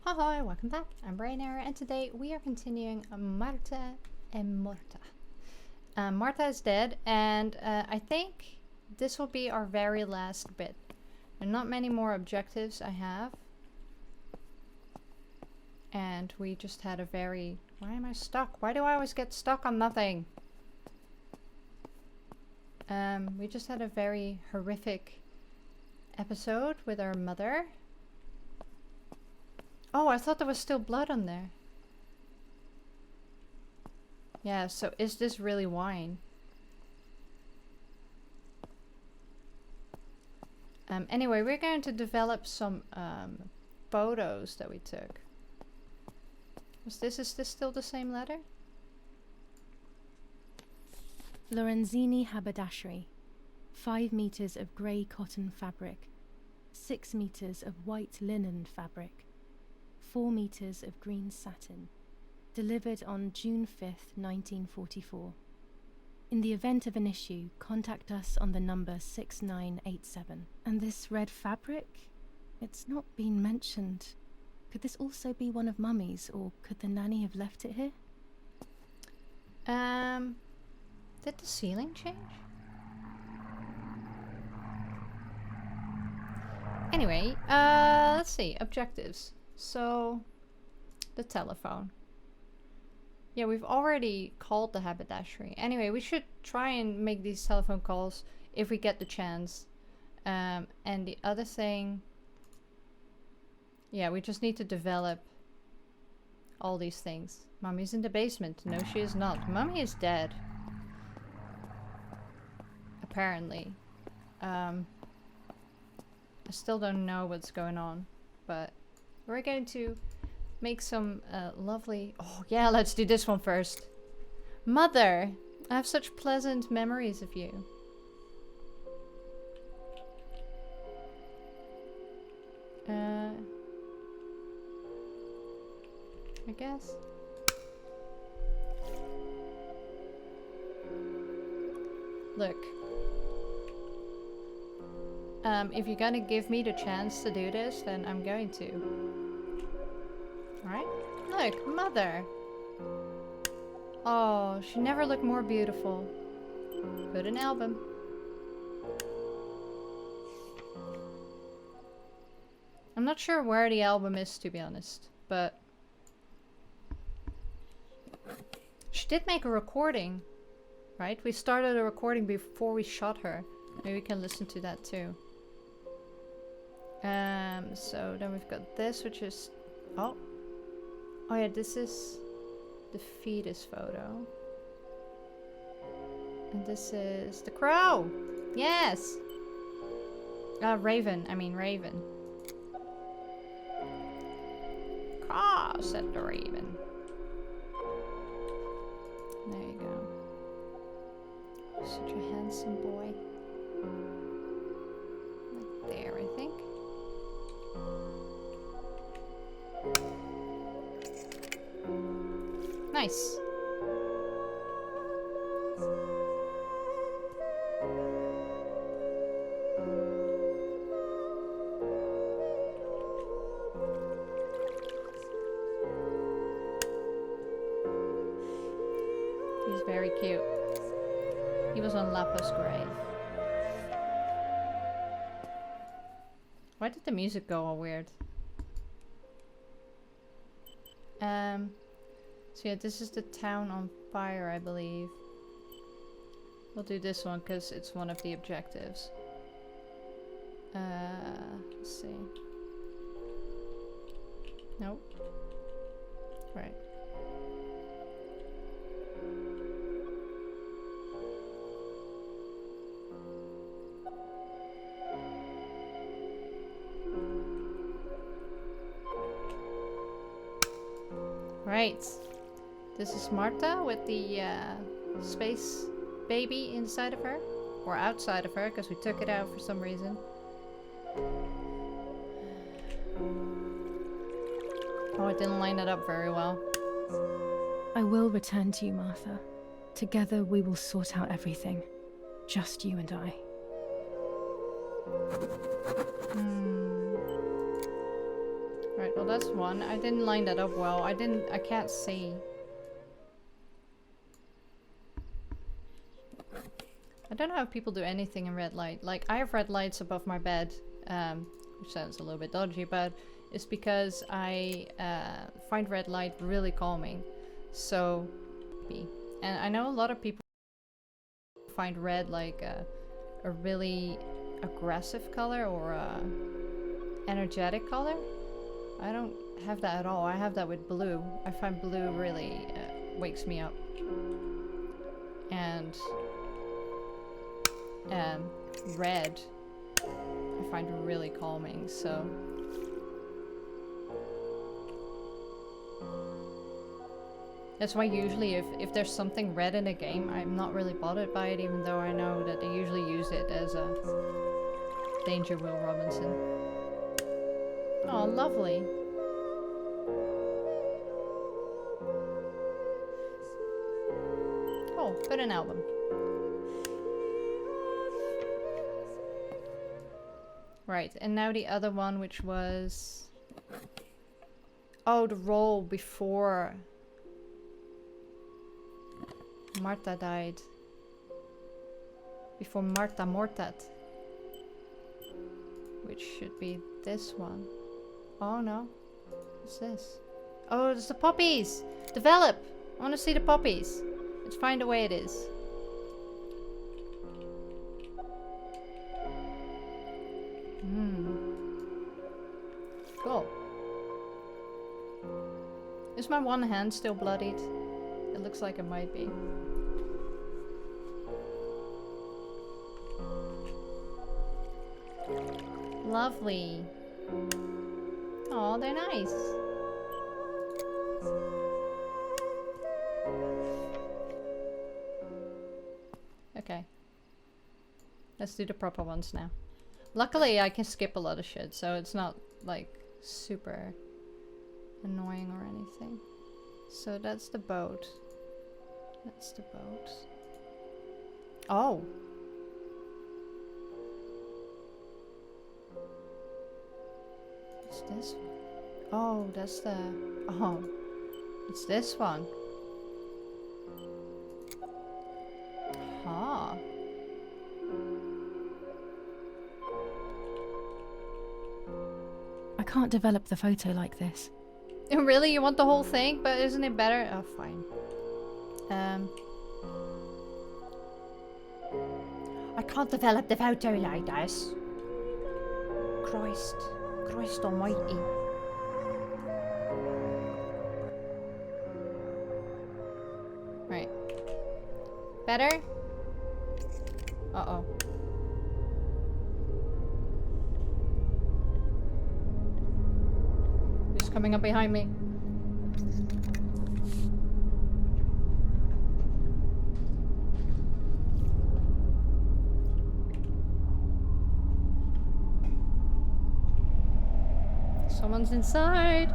Hi, welcome back. I'm Brainerror, and today we are continuing Marta and Morta. Marta is dead, and I think this will be our very last bit. There are not many more objectives I have. And we just had a very... Why am I stuck? Why do I always get stuck on nothing? We just had a very horrific episode with our mother. Oh, I thought there was still blood on there. Yeah, so is this really wine? Anyway, we're going to develop some photos that we took. Is this still the same letter? Lorenzini haberdashery. 5 meters of grey cotton fabric. 6 meters of white linen fabric. 4 meters of green satin. Delivered on June 5th, 1944. In the event of an issue, contact us on the number 6987. And this red fabric? It's not been mentioned. Could this also be one of Mummy's, or could the nanny have left it here? Did the ceiling change? Anyway, let's see, objectives. So, the telephone. Yeah, we've already called the haberdashery. Anyway, we should try and make these telephone calls if we get the chance. And the other thing... Yeah, we just need to develop all these things. Mummy's in the basement. No, she is not. Mummy is dead. Apparently. I still don't know what's going on. But we're going to make some lovely... Oh, yeah, let's do this one first. Mother! I have such pleasant memories of you. I guess. Look. If you're gonna give me the chance to do this, then I'm going to. Alright? Look, Mother! Oh, she never looked more beautiful. Put an album. I'm not sure where the album is, to be honest, but... She did make a recording, right? We started a recording before we shot her. Maybe we can listen to that too. So then we've got this, which is... Oh. Oh yeah, this is the fetus photo. And this is the crow! Yes! Raven. I mean Raven. Caw, said the raven. There you go. Such a handsome boy. Like there, I think. Nice. He's very cute. He was on Lapa's grave. Why did the music go all weird? So yeah, this is the town on fire, I believe. We'll do this one because it's one of the objectives. Let's see. Nope. Right. Right. This is Marta with the space baby inside of her. Or outside of her, because we took it out for some reason. Oh, I didn't line it up very well. I will return to you, Martha. Together we will sort out everything. Just you and I. Right, well that's one. I didn't line that up well. I can't see. I don't know how people do anything in red light. Like, I have red lights above my bed, which sounds a little bit dodgy, but it's because I find red light really calming. So, and I know a lot of people find red like a really aggressive color or a energetic color. I don't have that at all. I have that with blue. I find blue really wakes me up. And red I find really calming, so that's why usually if there's something red in a game, I'm not really bothered by it, even though I know that they usually use it as a danger, Will Robinson. Oh, lovely. Oh, put an album. Right, and now the other one, which was... Oh, the role before Marta died. Before Marta Mortat. Which should be this one. Oh no. What's this? Oh, it's the poppies! Develop! I want to see the poppies. Let's find the way it is. Cool. Is my one hand still bloodied? It looks like it might be. Lovely. Oh, they're nice. Okay. Let's do the proper ones now. Luckily, I can skip a lot of shit, so it's not, like, super annoying or anything. So that's the boat. That's the boat. Oh! What's this one? Oh, that's the... Oh. It's this one. Ah. I can't develop the photo like this. Really? You want the whole thing? But isn't it better? Oh, fine. I can't develop the photo like this. Christ. Christ almighty. Right. Better? Uh-oh. Who's coming up behind me? Someone's inside.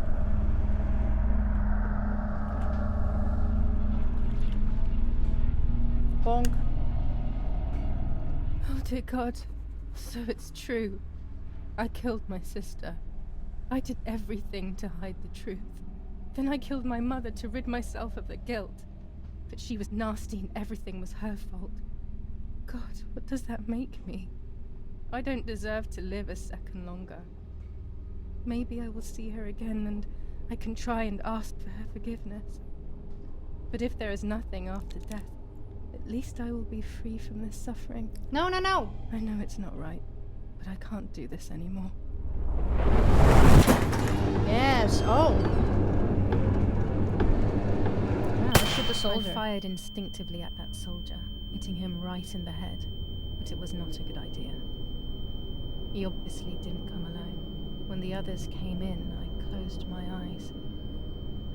Bonk. Oh dear God. So it's true. I killed my sister. I did everything to hide the truth. Then I killed my mother to rid myself of the guilt. But she was nasty and everything was her fault. God, what does that make me? I don't deserve to live a second longer. Maybe I will see her again and I can try and ask for her forgiveness. But if there is nothing after death, at least I will be free from this suffering. No, no, no! I know it's not right, but I can't do this anymore. Yes, oh! Yeah, let's shoot the soldier. I fired instinctively at that soldier, hitting him right in the head, but it was not a good idea. He obviously didn't come alone. When the others came in, I closed my eyes.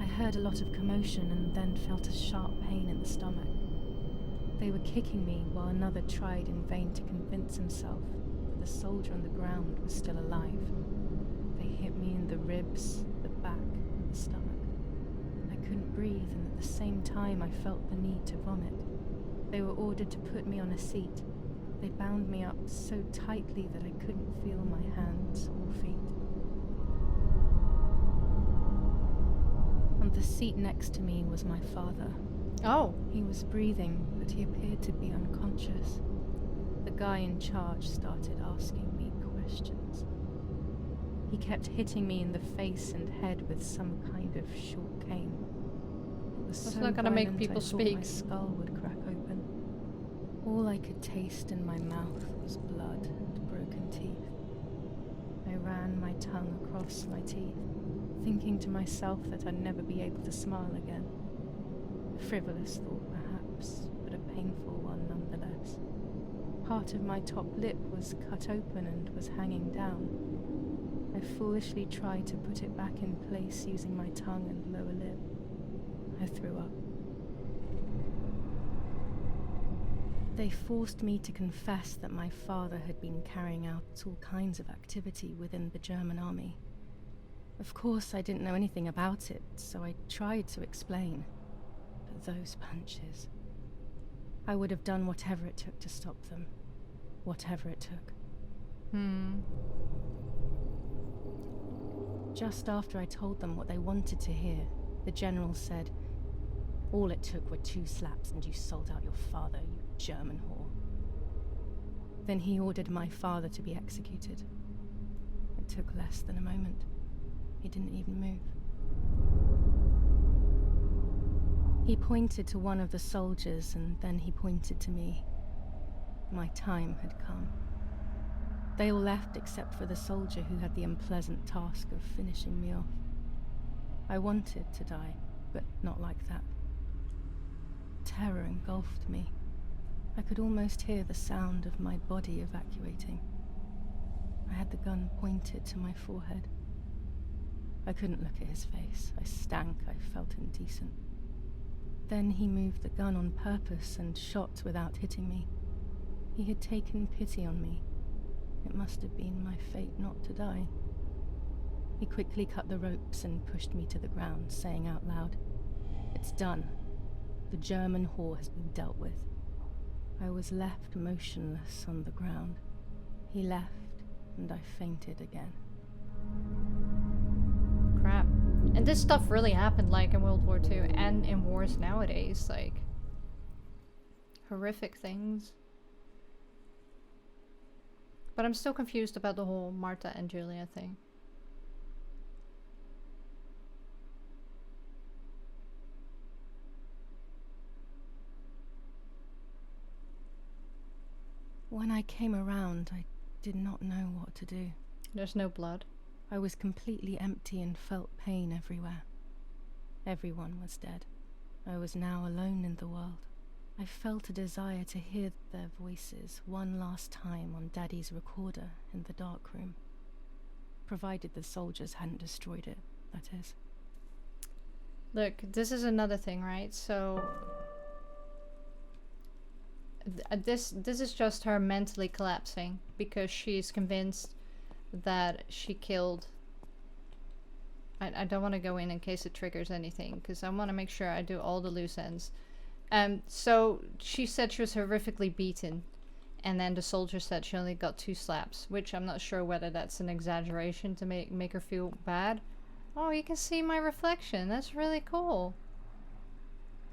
I heard a lot of commotion and then felt a sharp pain in the stomach. They were kicking me while another tried in vain to convince himself that the soldier on the ground was still alive. They hit me in the ribs, the back, and the stomach. I couldn't breathe, and at the same time I felt the need to vomit. They were ordered to put me on a seat. They bound me up so tightly that I couldn't feel my hands or feet. On the seat next to me was my father. Oh. He was breathing, but he appeared to be unconscious. The guy in charge started asking me questions. He kept hitting me in the face and head with some kind of short cane. It was That's so not gonna make violent, people I thought speak. my skull would crack open. All I could taste in my mouth was blood and broken teeth. I ran my tongue across my teeth, thinking to myself that I'd never be able to smile again. A frivolous thought, perhaps, but a painful one nonetheless. Part of my top lip was cut open and was hanging down. I foolishly tried to put it back in place using my tongue and lower lip. I threw up. They forced me to confess that my father had been carrying out all kinds of activity within the German army. Of course, I didn't know anything about it, so I tried to explain. But those punches... I would have done whatever it took to stop them. Whatever it took. Just after I told them what they wanted to hear, the general said, "All it took were 2 slaps and you sold out your father, you German whore." Then he ordered my father to be executed. It took less than a moment. He didn't even move. He pointed to one of the soldiers and then he pointed to me. My time had come. They all left except for the soldier who had the unpleasant task of finishing me off. I wanted to die, but not like that. Terror engulfed me. I could almost hear the sound of my body evacuating. I had the gun pointed to my forehead. I couldn't look at his face. I stank. I felt indecent. Then he moved the gun on purpose and shot without hitting me. He had taken pity on me. It must have been my fate not to die. He quickly cut the ropes and pushed me to the ground, saying out loud, "It's done. The German whore has been dealt with." I was left motionless on the ground. He left, and I fainted again. Crap. And this stuff really happened like in World War II and in wars nowadays, like horrific things. But I'm still confused about the whole Martha and Julia thing. When I came around, I did not know what to do. There's no blood. I was completely empty and felt pain everywhere. Everyone was dead. I was now alone in the world. I felt a desire to hear their voices one last time on Daddy's recorder in the dark room. Provided the soldiers hadn't destroyed it, that is. Look, this is another thing, right? So this is just her mentally collapsing because she's convinced that she killed... I don't want to go in case it triggers anything, because I want to make sure I do all the loose ends. So she said she was horrifically beaten, and then the soldier said she only got 2 slaps, which I'm not sure whether that's an exaggeration to make her feel bad. Oh, you can see my reflection. That's really cool.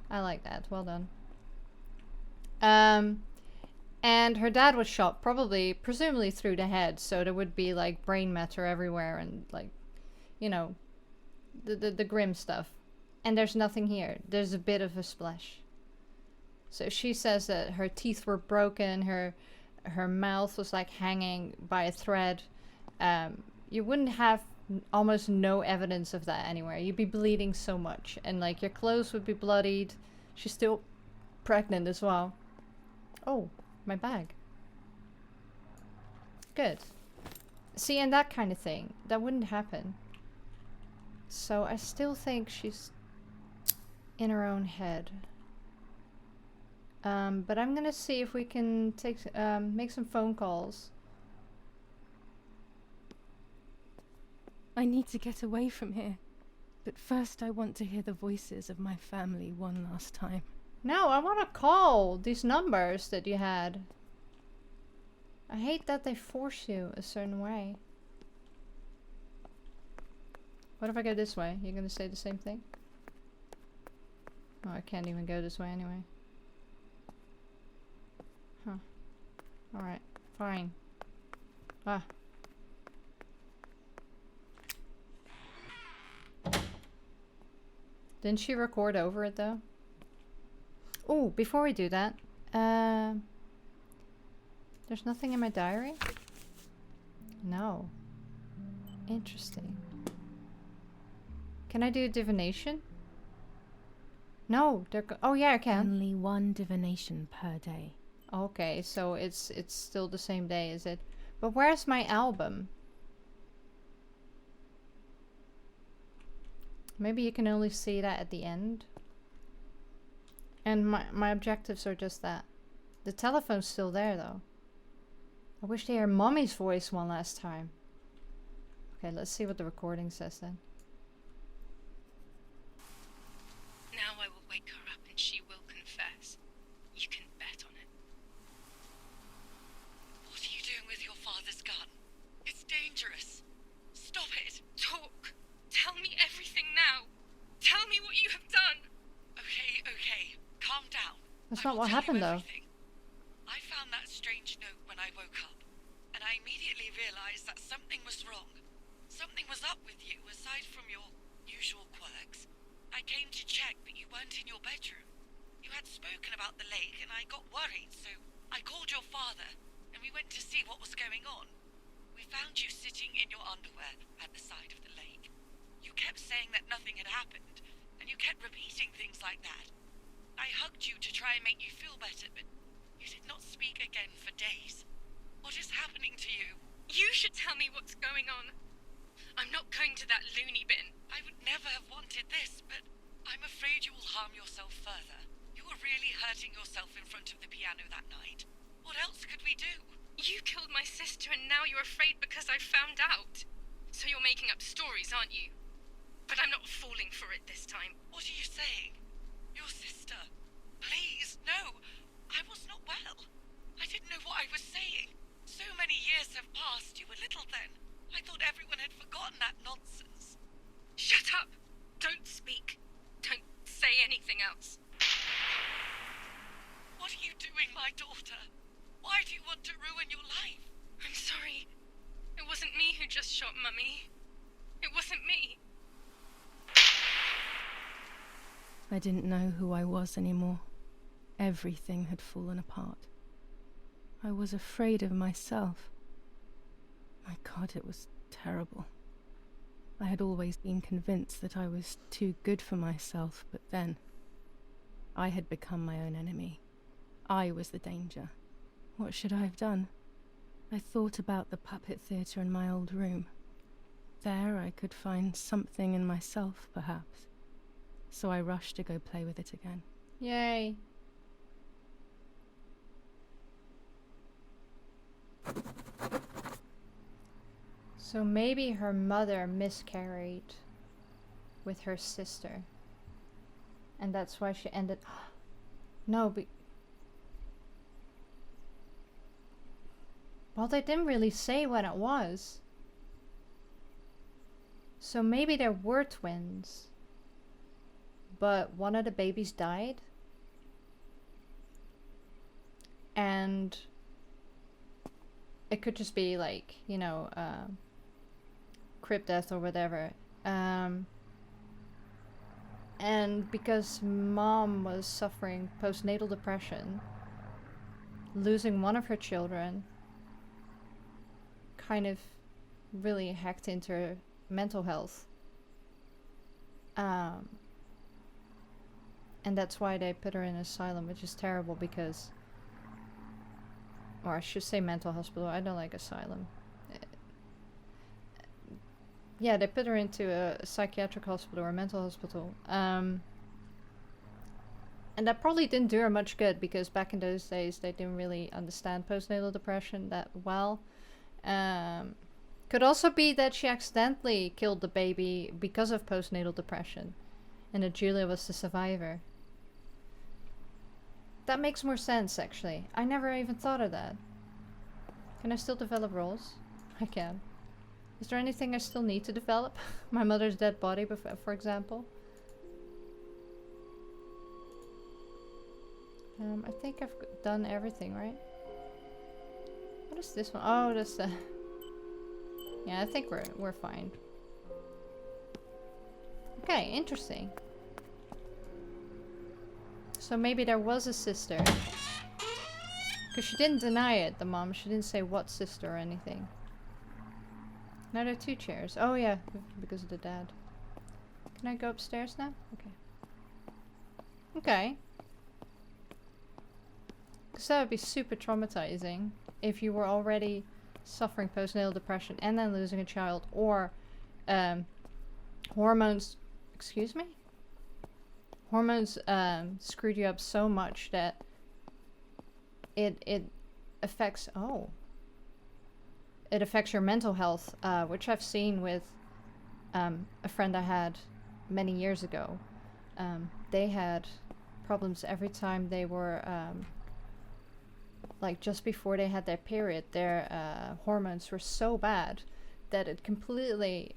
I like that. Well done. And her dad was shot, presumably through the head, so there would be like brain matter everywhere and like, you know, the grim stuff. And there's nothing here. There's a bit of a splash. So she says that her teeth were broken, her mouth was like hanging by a thread. You wouldn't have almost no evidence of that anywhere. You'd be bleeding so much, and like your clothes would be bloodied. She's still pregnant as well. Oh, my bag. Good. See, and that kind of thing, that wouldn't happen. So I still think she's in her own head. But I'm gonna see if we can make some phone calls. I need to get away from here. But first I want to hear the voices of my family one last time. No, I want to call these numbers that you had. I hate that they force you a certain way. What if I go this way? You're gonna say the same thing? Oh, I can't even go this way anyway. Huh. Alright, fine. Ah. Didn't she record over it though? Oh, before we do that, there's nothing in my diary? No. Interesting. Can I do divination? No, oh yeah, I can. Only 1 divination per day. Okay, so it's still the same day, is it? But where's my album? Maybe you can only see that at the end. And my objectives are just that. The telephone's still there though. I wish they heard Mommy's voice one last time. Okay, let's see what the recording says then. Now I will wake her up and she will confess. You can bet on it. What are you doing with your father's gun? It's dangerous. Stop it. Talk. Tell me everything now. Tell me what you have done. Okay, okay. Calm down. That's I not will what tell you happened though. everything. I found that strange note when I woke up, and I immediately realized that something was wrong. Something was up with you, aside from your usual quirks. I came to check, but you weren't in your bedroom. You had spoken about the lake, and I got worried, so I called your father, and we went to see what was going on. We found you sitting in your underwear at the side of the lake. You kept saying that nothing had happened, and you kept repeating things like that. I hugged you to try and make you feel better, but you did not speak again for days. What is happening to you? You should tell me what's going on. I'm not going to that loony bin. I would never have wanted this, but I'm afraid you will harm yourself further. You were really hurting yourself in front of the piano that night. What else could we do? You killed my sister and now you're afraid because I found out. So you're making up stories, aren't you? But I'm not falling for it this time. What are you saying? Your sister? Please, no. I was not well. I didn't know what I was saying. So many years have passed. You were little then. I thought everyone had forgotten that nonsense. Shut up! Don't speak. Don't say anything else. What are you doing, my daughter? Why do you want to ruin your life? I'm sorry. It wasn't me who just shot Mummy. It wasn't me. I didn't know who I was anymore. Everything had fallen apart. I was afraid of myself. My God, it was terrible. I had always been convinced that I was too good for myself, but then I had become my own enemy. I was the danger. What should I have done? I thought about the puppet theatre in my old room. There I could find something in myself, perhaps. So I rushed to go play with it again. Yay. So maybe her mother miscarried with her sister. And that's why she ended... No, but... Well, they didn't really say when it was. So maybe there were twins. But one of the babies died. And it could just be like, you know, crib death or whatever. And because mom was suffering postnatal depression, losing one of her children kind of really hacked into her mental health. And that's why they put her in an asylum, which is terrible because... Or I should say mental hospital. I don't like asylum. Yeah, they put her into a psychiatric hospital or a mental hospital. And that probably didn't do her much good because back in those days they didn't really understand postnatal depression that well. Could also be that she accidentally killed the baby because of postnatal depression and that Julia was the survivor. That makes more sense, actually. I never even thought of that. Can I still develop roles? I can. Is there anything I still need to develop? My mother's dead body, for example? I think I've done everything, right? What is this one? Oh, that's the... Yeah, I think we're fine. Okay, interesting. So maybe there was a sister. Because she didn't deny it, the mom. She didn't say what sister or anything. Now there are 2 chairs. Oh yeah, because of the dad. Can I go upstairs now? Okay. Okay. Because that would be super traumatizing if you were already suffering postnatal depression and then losing a child, or hormones... Excuse me? Hormones screwed you up so much that it affects... Oh. It affects your mental health, which I've seen with a friend I had many years ago. They had problems every time they were... like just before they had their period, their hormones were so bad that it completely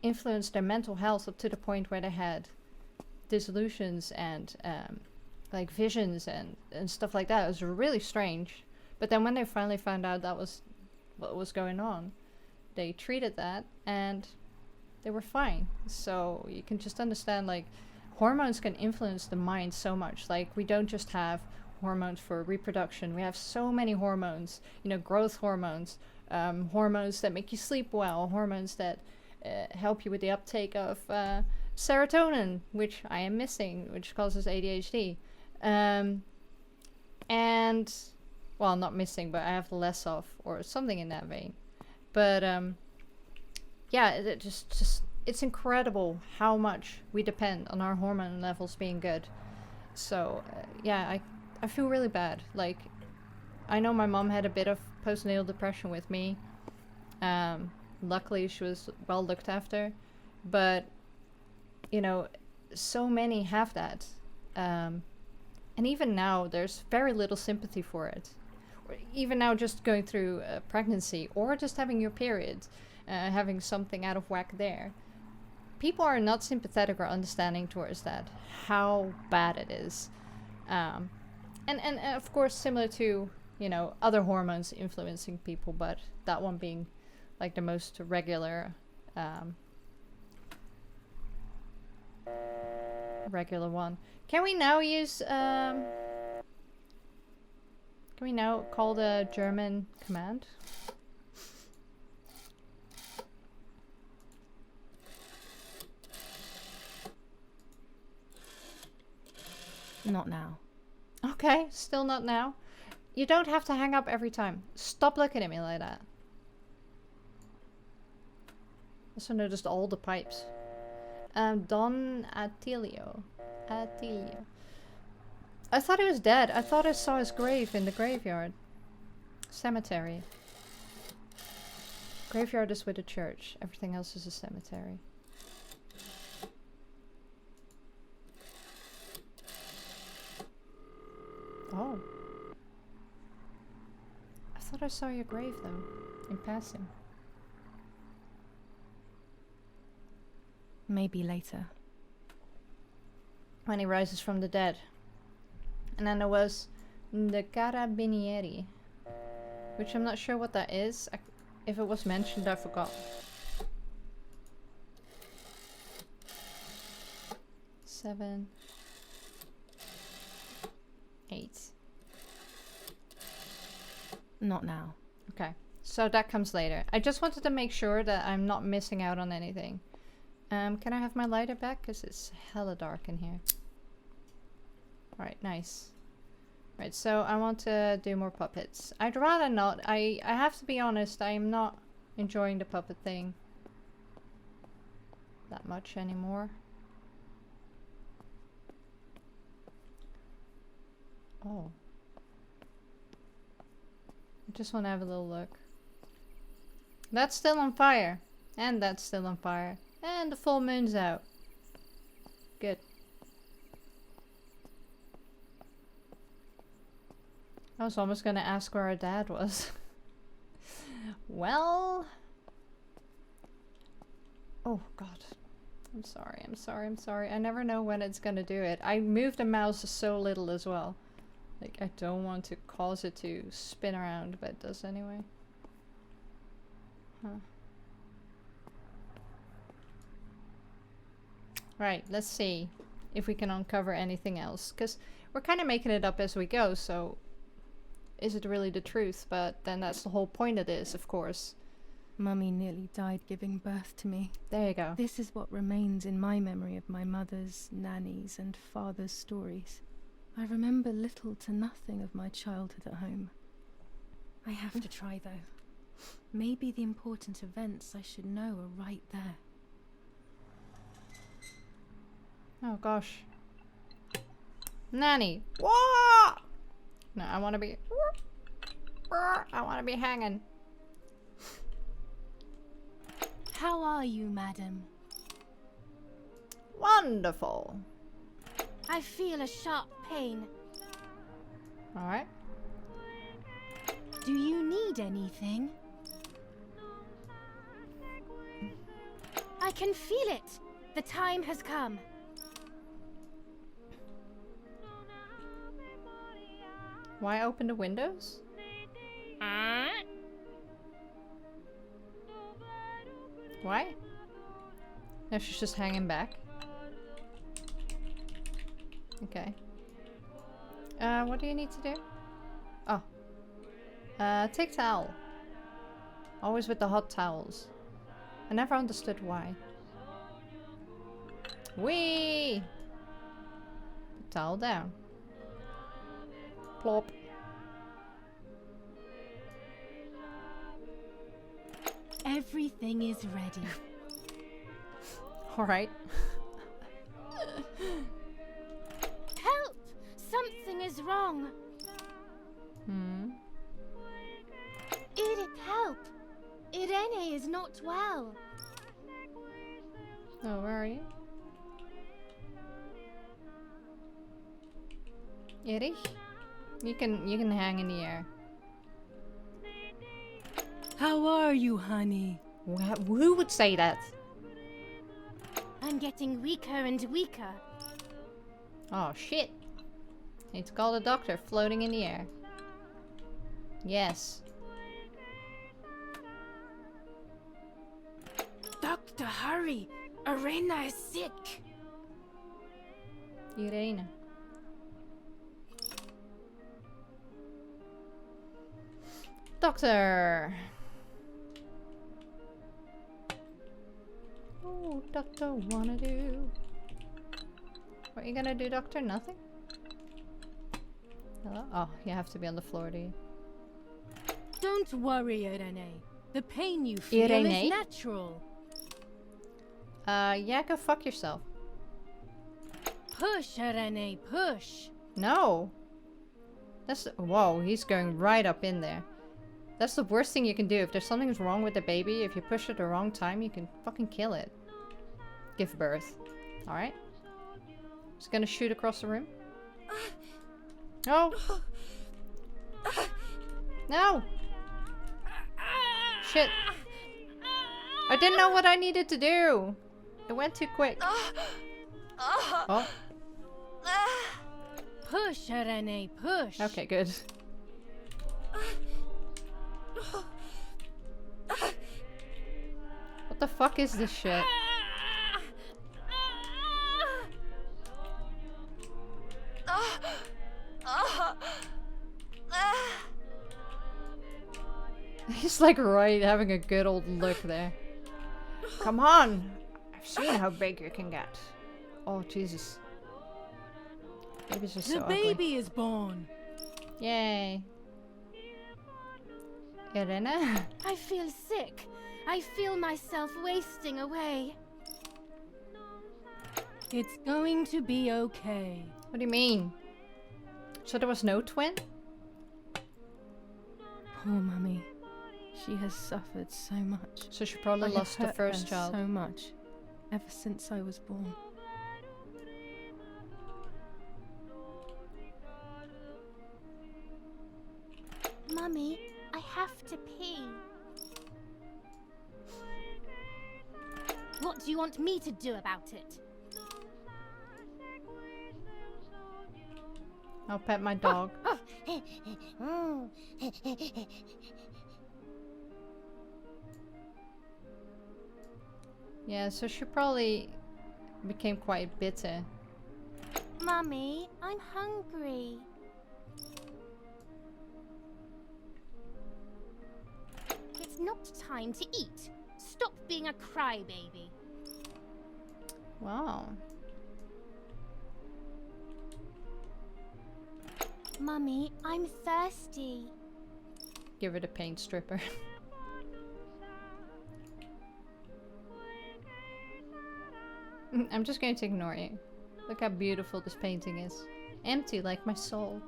influenced their mental health up to the point where they had dissolutions and like visions and stuff like that. It was really strange. But then when they finally found out that was what was going on, they treated that and they were fine. So you can just understand, like, hormones can influence the mind so much. Like, we don't just have hormones for reproduction. We have so many hormones, you know, growth hormones, hormones that make you sleep well, hormones that help you with the uptake of serotonin, which I am missing, which causes ADHD. And, well, not missing, but I have less of, or something in that vein. But, yeah, it just it's incredible how much we depend on our hormone levels being good. So, yeah, I feel really bad. Like, I know my mom had a bit of postnatal depression with me. Luckily, she was well looked after. But, you know, so many have that. And even now, there's very little sympathy for it. Or even now, just going through a pregnancy or just having your period, having something out of whack there. People are not sympathetic or understanding towards that, how bad it is. And of course, similar to, you know, other hormones influencing people, but that one being like the most regular one. Can we now use can we now call the German command? Not now. Okay, still not now. You don't have to hang up every time. Stop looking at me like that. Also noticed all the pipes. Don Attilio. Attilio. I thought he was dead. I thought I saw his grave in the graveyard. Cemetery. Graveyard is with a church. Everything else is a cemetery. Oh. I thought I saw your grave, though, in passing. Maybe later. When he rises from the dead. And then there was the Carabinieri, which I'm not sure what that is. If it was mentioned, I forgot. 7, 8. Not now. Okay, so that comes later. I just wanted to make sure that I'm not missing out on anything. Can I have my lighter back? Because it's hella dark in here. Alright, nice. Right, so I want to do more puppets. I'd rather not. I have to be honest, I'm not enjoying the puppet thing that much anymore. Oh. I just want to have a little look. That's still on fire. And that's still on fire. And the full moon's out. Good. I was almost gonna ask where our dad was. Well... Oh god. I'm sorry, I'm sorry, I'm sorry. I never know when it's gonna do it. I moved the mouse so little as well. Like, I don't want to cause it to spin around, but it does anyway. Huh. Right, let's see if we can uncover anything else. Because we're kind of making it up as we go, so is it really the truth? But then that's the whole point of this, of course. Mummy nearly died giving birth to me. There you go. This is what remains in my memory of my mother's, nanny's, and father's stories. I remember little to nothing of my childhood at home. I have to try, though. Maybe the important events I should know are right there. Oh gosh. Nanny! Whoa! No, I want to be... I want to be hanging. How are you, madam? Wonderful. I feel a sharp pain. Alright. Do you need anything? I can feel it. The time has come. Why open the windows? Why? No, she's just hanging back. Okay. What do you need to do? Oh. Take towel. Always with the hot towels. I never understood why. Whee! Put towel down. Plop. Everything is ready. Alright. Help! Something is wrong. Help! Irene is not well. Oh, where are you? Erich? You can hang in the air. How are you, honey? Who would say that? I'm getting weaker and weaker. Oh shit. Need to call the doctor. Floating in the air. Yes. Doctor, hurry! Irena is sick. Irene. Doctor. Oh, doctor, wanna do? What are you gonna do, doctor? Nothing? Hello? Oh, you have to be on the floor, do you? Don't worry, Irene. The pain you feel Irene? is natural. Yeah, go fuck yourself. Push, Irene, push. No! That's- whoa, he's going right up in there. That's the worst thing you can do. If there's something's wrong with the baby, if you push it at the wrong time, you can fucking kill it. Give birth. Alright? Just gonna shoot across the room. No! No! Shit. I didn't know what I needed to do. It went too quick. Oh. Push, Irene, push. Okay, good. What the fuck is this shit? He's like right having a good old look there. Come on! I've seen how big you can get. Oh, Jesus. Babies are so The ugly. baby is born. Yay. Irena? I feel sick. I feel myself wasting away. It's going to be okay. What do you mean? So there was no twin? Poor Mummy. She has suffered so much. So she probably I have lost the hurt first her child. so much, ever since I was born. Mummy, I have to pee. What do you want me to do about it? I'll pet my dog. Yeah, so she probably became quite bitter. Mummy, I'm hungry. It's not time to eat. Stop being a crybaby. Wow. Mummy, I'm thirsty. Give her the paint stripper. I'm just going to ignore you. Look how beautiful this painting is. Empty like my soul.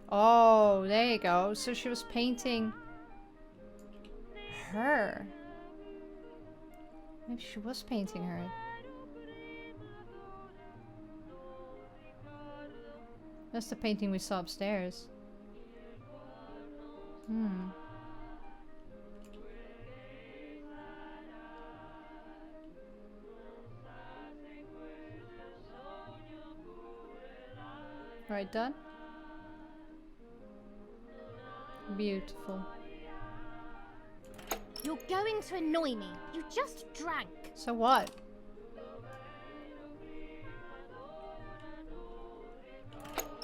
Oh, there you go. So she was painting her. Maybe she was painting her. That's the painting we saw upstairs. Hmm. Right, done? Beautiful. You're going to annoy me. You just drank. So what?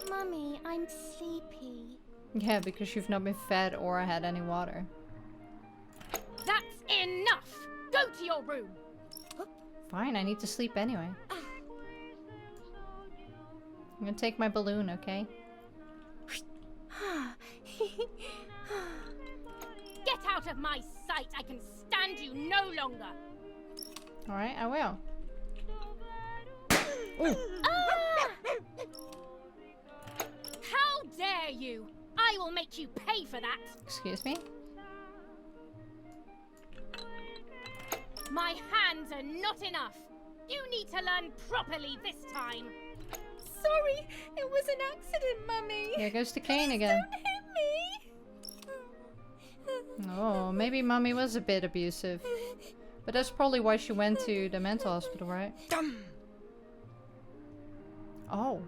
Mummy, I'm sleepy. Yeah, because you've not been fed or had any water. That's enough! Go to your room! Fine, I need to sleep anyway. I'm gonna take my balloon, okay? Get out of my sight! I can stand you no longer! Alright, I will. Ah! How dare you! I will make you pay for that! Excuse me? My hands are not enough! You need to learn properly this time! Sorry, it was an accident, Mummy. There goes the cane again. Don't hit me. Oh, maybe Mummy was a bit abusive. But that's probably why she went to the mental hospital, right? Oh.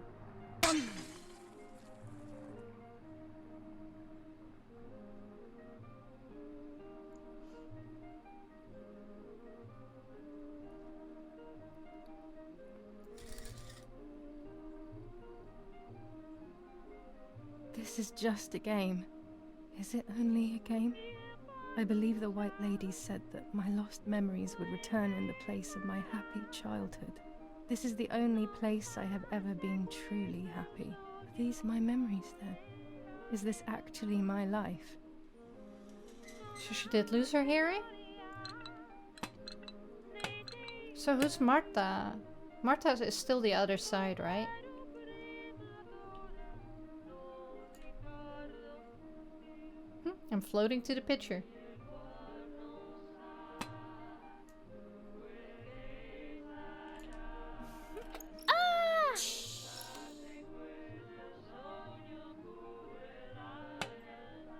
This is just a game. Is it only a game? I believe the White Lady said that my lost memories would return in the place of my happy childhood. This is the only place I have ever been truly happy. Are these my memories then? Is this actually my life? So she did lose her hearing? So who's Martha? Martha is still the other side, right? I'm floating to the picture. Ah!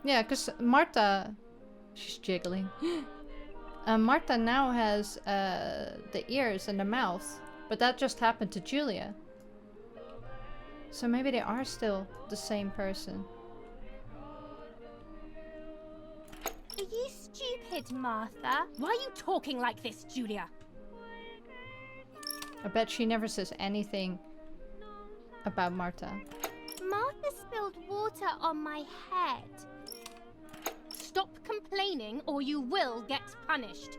Yeah, because Martha... She's jiggling. Martha now has the ears and the mouth. But that just happened to Julia. So maybe they are still the same person. Are you stupid, Martha? Why are you talking like this, Julia? I bet she never says anything about Martha. Martha spilled water on my head. Stop complaining or you will get punished.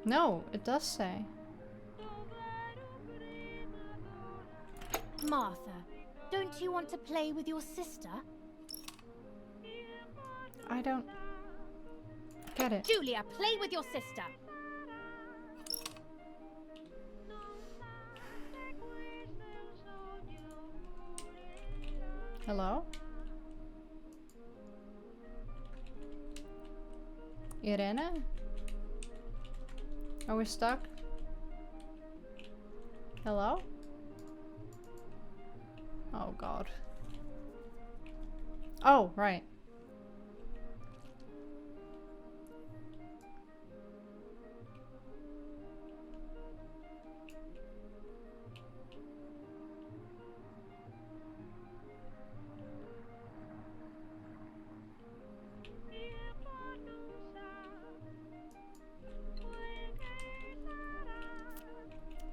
No, it does say. Martha, don't you want to play with your sister? I don't get it. Julia, play with your sister. Hello? Irene? Are we stuck? Hello? Oh god. Oh, right.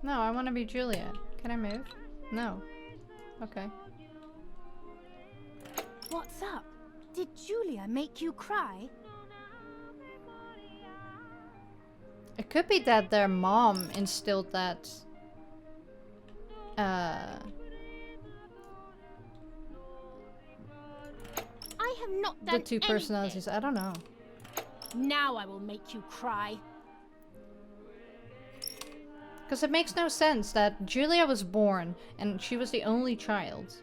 No, I want to be Julia. Can I move? No. Okay. What's up? Did Julia make you cry? It could be that their mom instilled that. I have not done The two personalities. I don't know. Now I will make you cry. Because it makes no sense that Julia was born and she was the only child.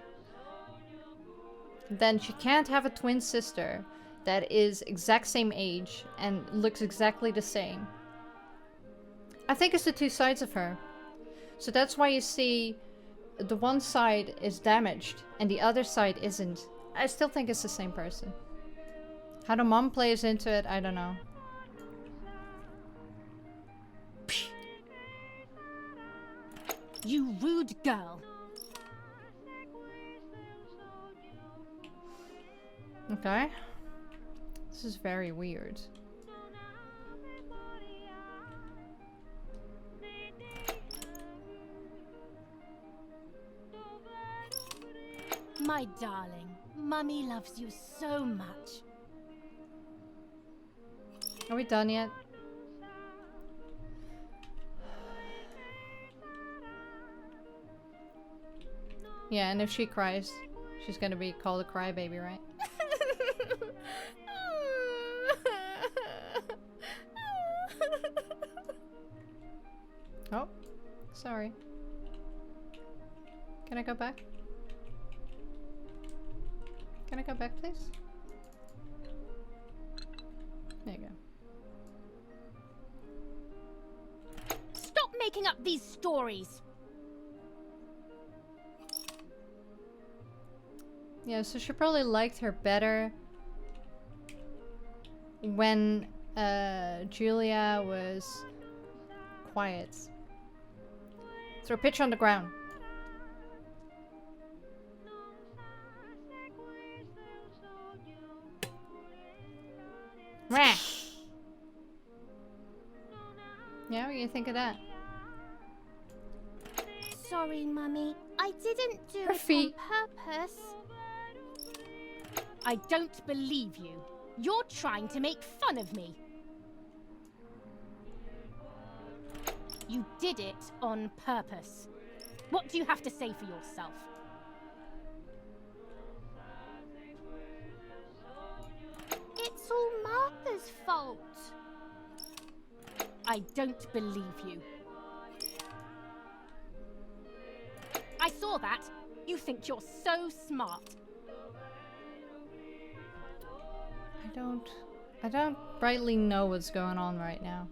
Then she can't have a twin sister that is exact same age and looks exactly the same. I think it's the two sides of her. So that's why you see the one side is damaged and the other side isn't. I still think it's the same person. How the mom plays into it, I don't know. You rude girl. Okay. This is very weird. My darling, Mummy loves you so much. Are we done yet? Yeah, and if she cries, she's gonna be called a crybaby, right? Oh, sorry. Can I go back? Can I go back, please? There you go. Stop making up these stories. Yeah, so she probably liked her better when Julia was quiet. Throw a pitch on the ground. Rah! Yeah, what do you think of that? Sorry, Mummy. I didn't do Her it feet. on purpose. I don't believe you. You're trying to make fun of me. You did it on purpose. What do you have to say for yourself? It's all Martha's fault. I don't believe you. I saw that. You think you're so smart. I don't rightly know what's going on right now.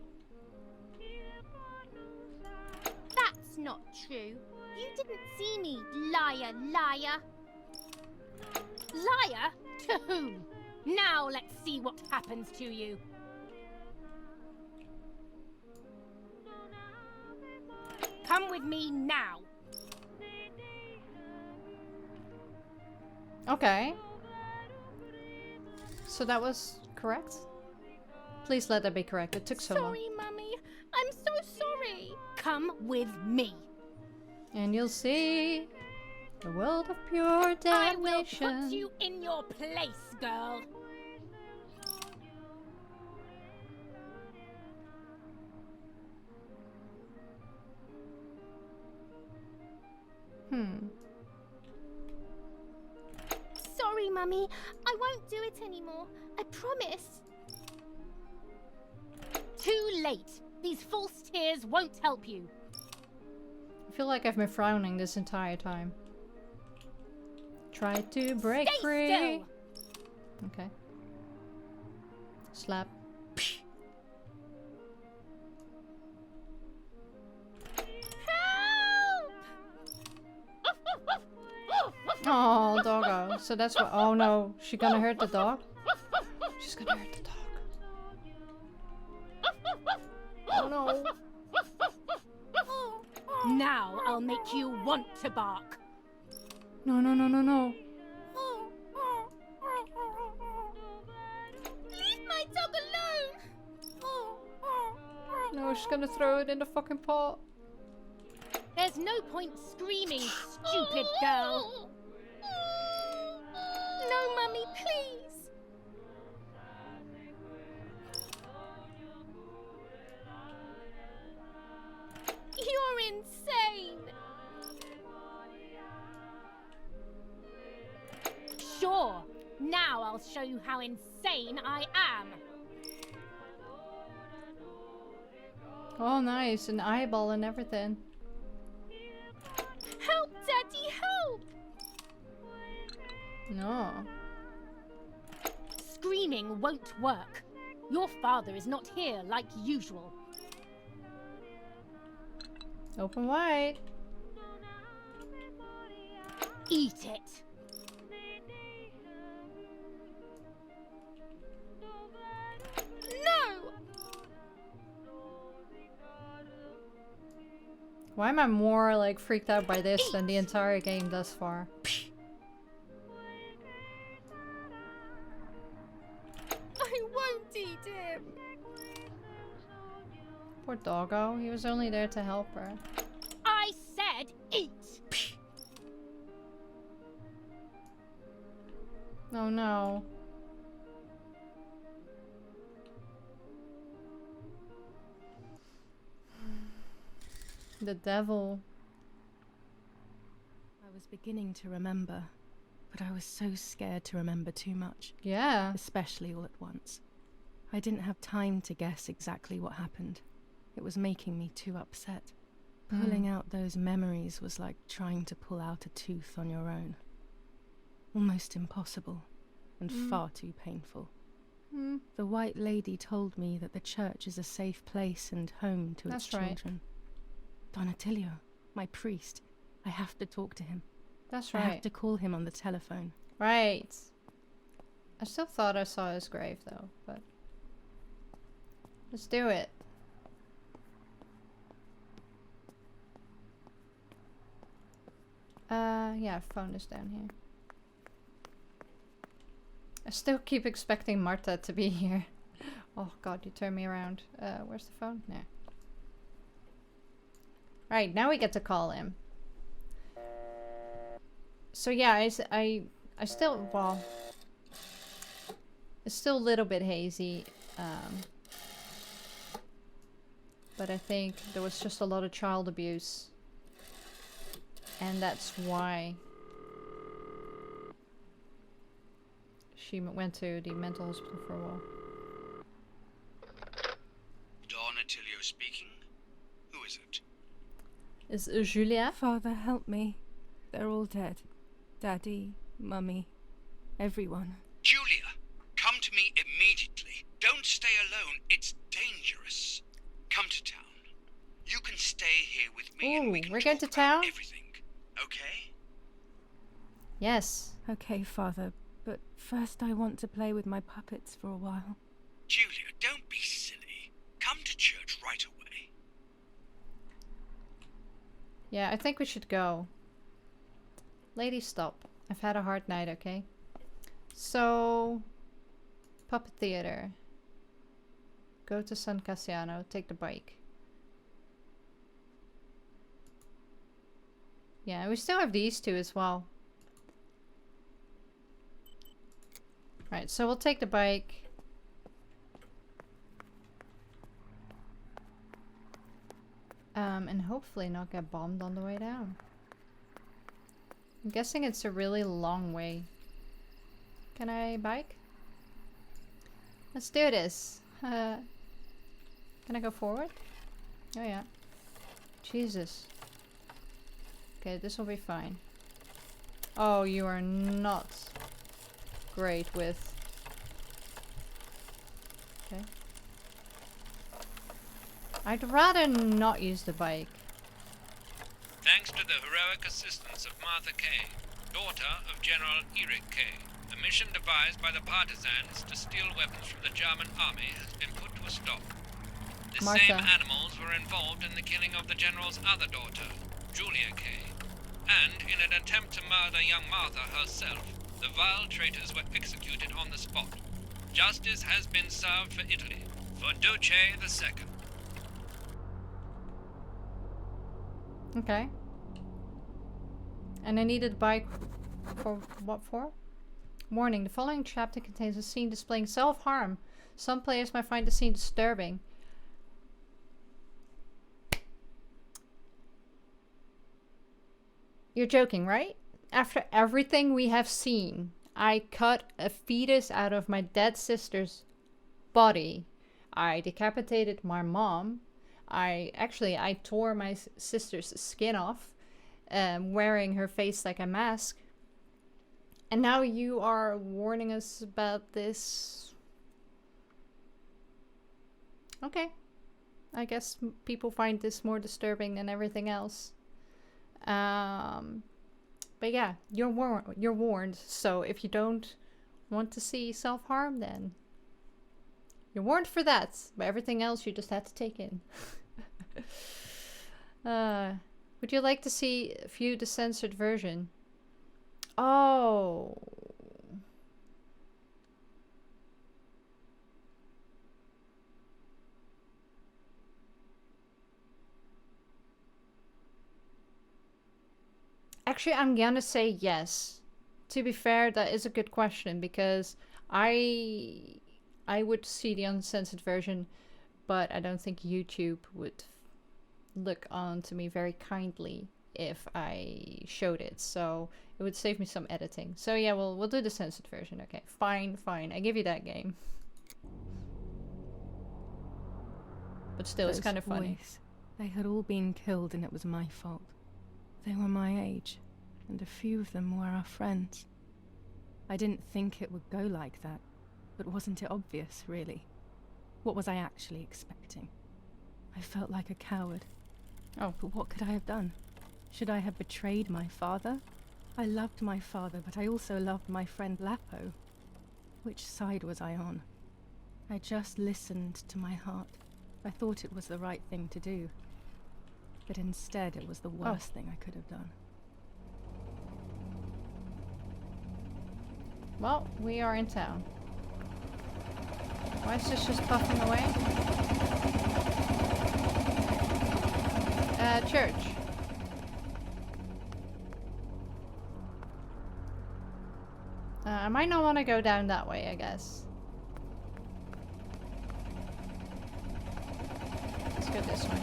That's not true. You didn't see me, liar, liar. Liar? To whom? Now let's see what happens to you. Come with me now. Okay. So that was correct? Please let that be correct. It took so long. Sorry, Mummy. I'm so sorry. Come with me. And you'll see the world of pure I will damnation. put you in your place, girl. Sorry, Mummy. I won't do it anymore. I promise. Too late. These false tears won't help you. I feel like I've been frowning this entire time. Try to break Stay free. still. Okay. Slap. Help! Oh, doggo. So that's what. Oh no, she gonna hurt the dog? She's gonna hurt the dog. Oh no. Now I'll make you want to bark. No, no, no, no, no. Leave my dog alone! No, she's gonna throw it in the fucking pot. There's no point screaming, stupid girl. No, Mummy, please. You're insane. Sure. Now I'll show you how insane I am. Oh, nice. An eyeball and everything. Help, Daddy, help! No. Screaming won't work. Your father is not here like usual. Open wide. Eat it. No! Why am I more like freaked out by this than the entire game thus far? I won't eat him. Poor doggo. He was only there to help her. I said eat. Oh no. The devil. I was beginning to remember, but I was so scared to remember too much, Yeah. especially all at once. I didn't have time to guess exactly what happened. It was making me too upset. Pulling out those memories was like trying to pull out a tooth on your own. Almost impossible, and far too painful. The White Lady told me that the church is a safe place and home to its That's right. children. Don Attilio, my priest. I have to talk to him. That's I have right. to call him on the telephone. Right. I still thought I saw his grave though, but let's do it. Yeah, phone is down here. I still keep expecting Marta to be here. Oh god, you turned me around. Where's the phone? Nah. Right, now we get to call him. So yeah, I still, well, it's still a little bit hazy. But I think there was just a lot of child abuse. And that's why she went to the mental hospital for a while. Don Attilio speaking. Who is it? Is Julia? Father, help me. They're all dead. Daddy, Mummy, everyone. Julia, come to me immediately. Don't stay alone. It's dangerous. Come to town. You can stay here with me and we Ooh, can we're talk going to about town? everything. Okay? Yes. Okay, Father, but first I want to play with my puppets for a while. Julia, don't be silly. Come to church right away. Yeah, I think we should go. Lady, stop. I've had a hard night, okay? So, puppet theater. Go to San Cassiano, take the bike. Yeah, we still have these two as well. Right, so we'll take the bike. And hopefully not get bombed on the way down. I'm guessing it's a really long way. Can I bike? Let's do this. Can I go forward? Oh yeah. Jesus. Okay, this will be fine. Oh, you are not great with... Okay. I'd rather not use the bike. Thanks to the heroic assistance of Martha Kay, daughter of General Eric Kay, the mission devised by the partisans to steal weapons from the German army has been put to a stop. The Martha. same animals were involved in the killing of the general's other daughter, Julia Kay. And in an attempt to murder young Martha herself, the vile traitors were executed on the spot. Justice has been served for Italy, for Duce II. Okay. And I needed a bike for what for? Warning, the following chapter contains a scene displaying self-harm. Some players might find the scene disturbing. You're joking, right? After everything we have seen, I cut a fetus out of my dead sister's body. I decapitated my mom. I tore my sister's skin off, wearing her face like a mask. And now you are warning us about this. Okay. I guess people find this more disturbing than everything else. But yeah, you're warned. So if you don't want to see self-harm, then you're warned for that. But everything else you just had to take in. Would you like to view the censored version? Oh. Actually, I'm gonna say yes. To be fair, that is a good question because I would see the uncensored version, but I don't think YouTube would look on to me very kindly if I showed it. So it would save me some editing. So yeah, we'll do the censored version. Okay, fine. I give you that game. But still, it's kind of funny. Boys, they had all been killed and it was my fault. They were my age, and a few of them were our friends. I didn't think it would go like that, but wasn't it obvious, really? What was I actually expecting? I felt like a coward. Oh. But what could I have done? Should I have betrayed my father? I loved my father, but I also loved my friend Lapo. Which side was I on? I just listened to my heart. I thought it was the right thing to do. But instead, it was the worst thing I could have done. Well, we are in town. Why is this just puffing away? Church. I might not want to go down that way, I guess. Let's go this way.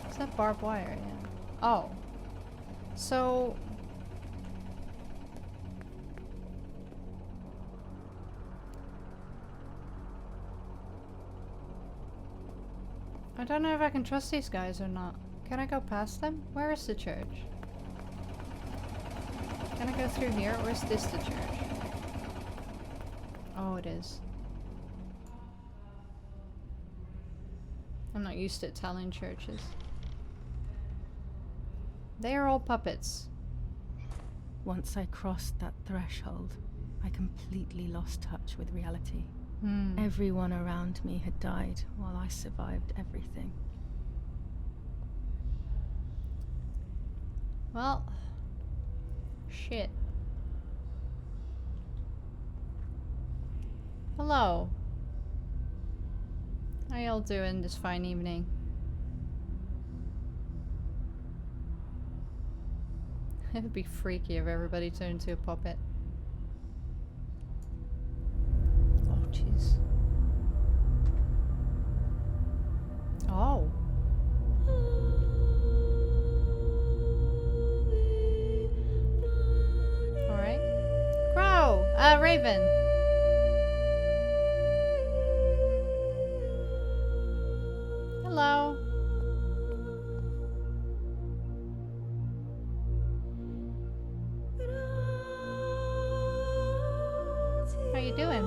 Is that barbed wire? Yeah. Oh. So... I don't know if I can trust these guys or not. Can I go past them? Where is the church? Can I go through here, or is this the church? Oh, it is. I'm not used to Italian churches. They are all puppets. Once I crossed that threshold, I completely lost touch with reality. Everyone around me had died while I survived everything. Well, shit. Hello. How y'all doing this fine evening? It'd be freaky if everybody turned into a puppet. Oh, jeez. Oh. Alright. Crow! Raven! Hello. How you doing?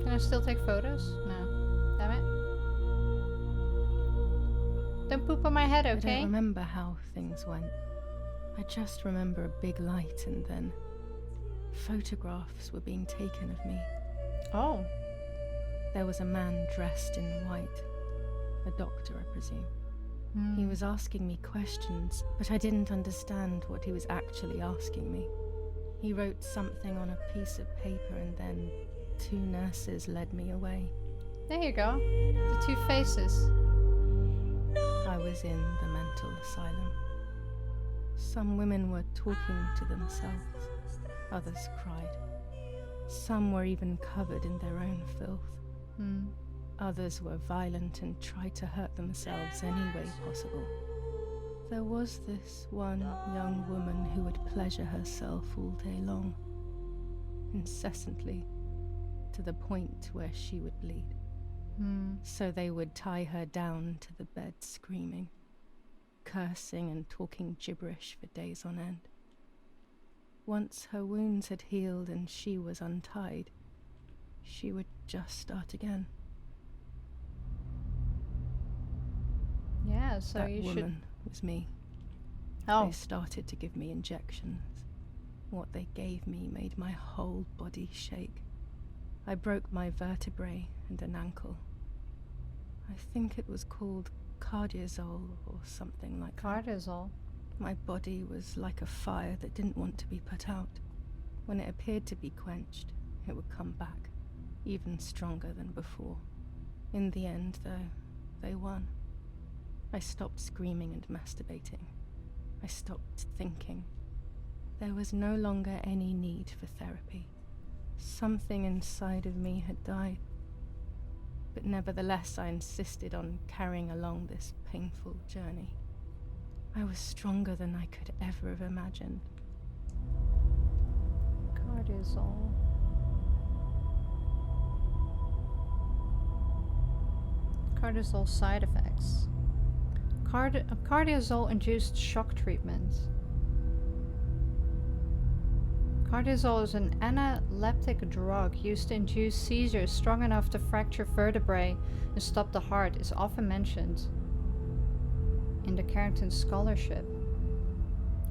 Can I still take photos? No. Damn it. Don't poop on my head, I okay? don't remember how things went. I just remember a big light and then photographs were being taken of me. Oh. There was a man dressed in white. A doctor, I presume. He was asking me questions, but I didn't understand what he was actually asking me. He wrote something on a piece of paper and then 2 nurses led me away. There you go. The two faces. I was in the mental asylum. Some women were talking to themselves. Others cried. Some were even covered in their own filth. Hmm. Others were violent and tried to hurt themselves any way possible. There was this one young woman who would pleasure herself all day long, incessantly, to the point where she would bleed. So they would tie her down to the bed screaming, cursing and talking gibberish for days on end. Once her wounds had healed and she was untied, she would just start again. Yeah, so That you woman was me. Oh. They started to give me injections. What they gave me made my whole body shake. I broke my vertebrae and an ankle. I think it was called cardiazol or something like that. Cortisol. My body was like a fire that didn't want to be put out. When it appeared to be quenched, it would come back, even stronger than before. In the end, though, they won. I stopped screaming and masturbating. I stopped thinking. There was no longer any need for therapy. Something inside of me had died. But nevertheless, I insisted on carrying along this painful journey. I was stronger than I could ever have imagined. Cortisol. Cortisol side effects. Cortisol-induced shock treatment. Cortisol is an analeptic drug used to induce seizures strong enough to fracture vertebrae and stop the heart, is often mentioned in the Carrington scholarship.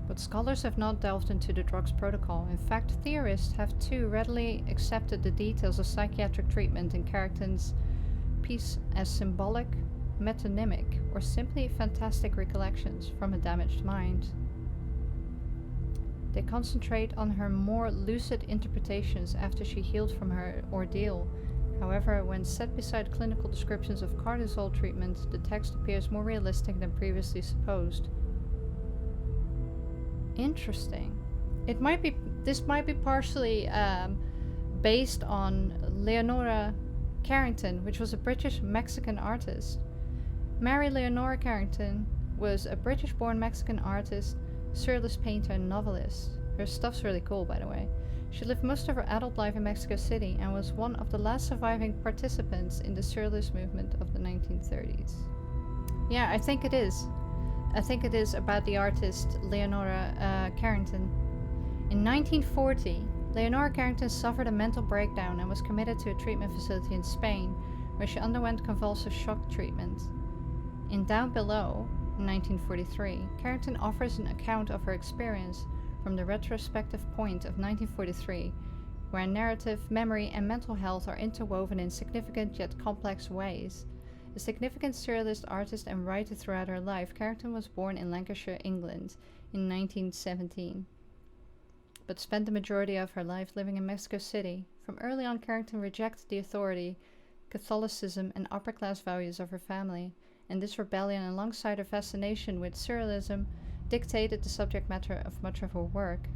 But scholars have not delved into the drug's protocol. In fact, theorists have too readily accepted the details of psychiatric treatment in Carrington's piece as symbolic, metonymic, or simply fantastic recollections from a damaged mind. They concentrate on her more lucid interpretations after she healed from her ordeal. However, when set beside clinical descriptions of cortisol treatment, the text appears more realistic than previously supposed. Interesting. This might be partially based on Leonora Carrington, which was a British Mexican artist. Mary Leonora Carrington was a British-born Mexican artist, surrealist painter and novelist. Her stuff's really cool, by the way. She lived most of her adult life in Mexico City and was one of the last surviving participants in the surrealist movement of the 1930s. Yeah, I think it is. I think it is about the artist Leonora Carrington. In 1940, Leonora Carrington suffered a mental breakdown and was committed to a treatment facility in Spain, where she underwent convulsive shock treatment. In Down Below, in 1943, Carrington offers an account of her experience from the retrospective point of 1943, where narrative, memory, and mental health are interwoven in significant yet complex ways. A significant surrealist artist and writer throughout her life, Carrington was born in Lancashire, England, in 1917, but spent the majority of her life living in Mexico City. From early on, Carrington rejected the authority, Catholicism, and upper-class values of her family, and this rebellion, alongside her fascination with surrealism, dictated the subject matter of much of her work.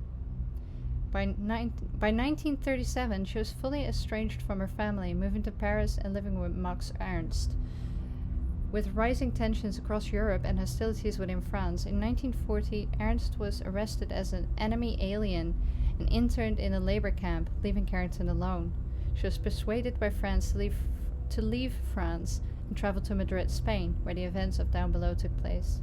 By 1937, she was fully estranged from her family, moving to Paris and living with Max Ernst. With rising tensions across Europe and hostilities within France, in 1940, Ernst was arrested as an enemy alien and interned in a labor camp, leaving Carrington alone. She was persuaded by France to leave France and travel to Madrid, Spain, where the events of Down Below took place.